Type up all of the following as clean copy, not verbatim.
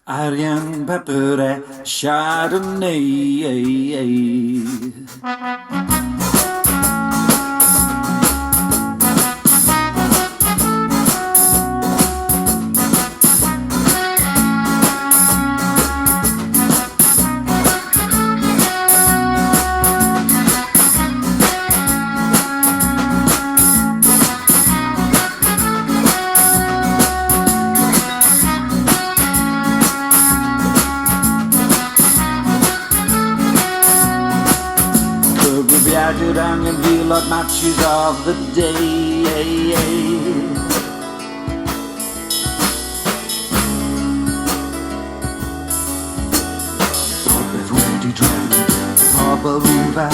Arian Papure Chardonnay. Down and reload matches of the day. Pop ready drown, pop a river,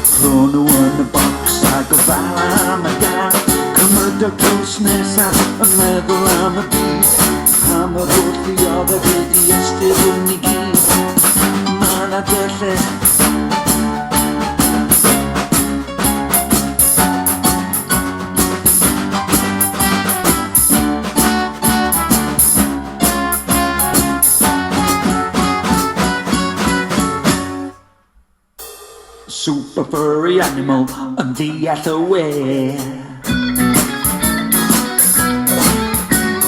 throw no one the box like a valamadan. Come a the closeness, I'm never I'm a beat. I'm a both the other day, yesterday, man, I guess super furry animal on the other way.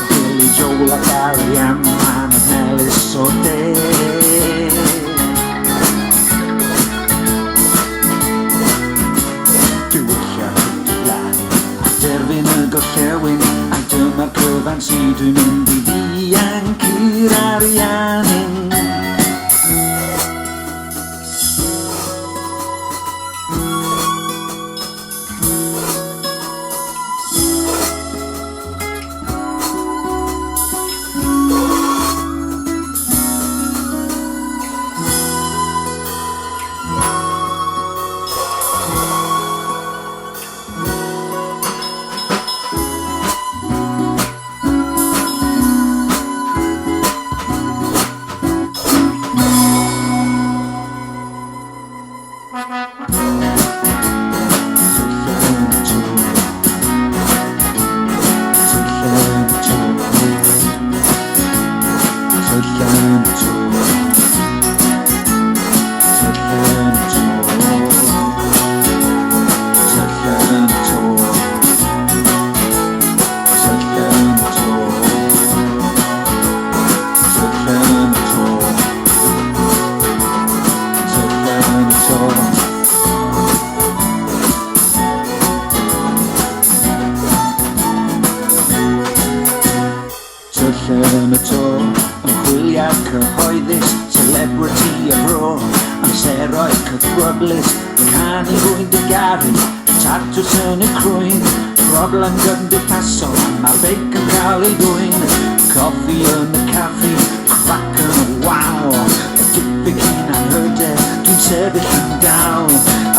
Billy Joe la Arian man of Nelly Sote. Du kjærlighet Dervin går kjærvin Ein tømmer køvan Sydun indi Vian Kirarianin. Celebrity abroad, I'm Sarah Cythroblus, can I go in the garden, tattoos and a crowing, problem gun de passo, my bacon cali doing, coffee and a cafe, crack and a wow, a dip begin I heard it, doing serving down,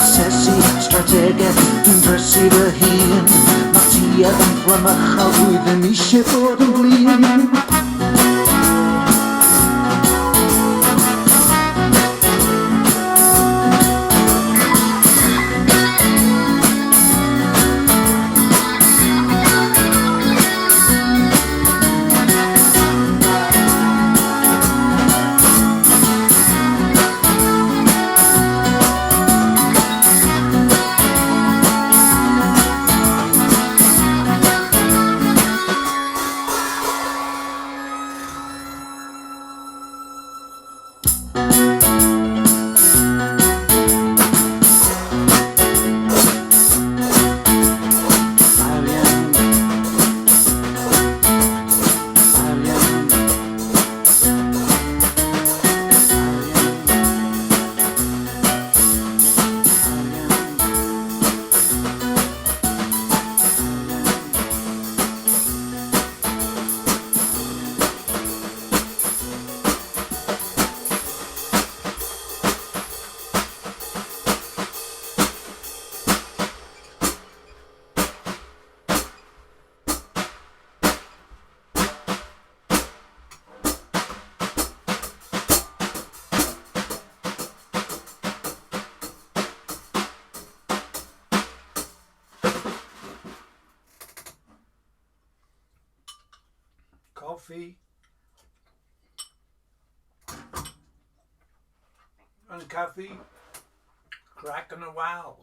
assessi, stratege, doing dressy the hin, Mattia dan from a house with an ishe for the bleed. coffee having coffee, cracking a wow.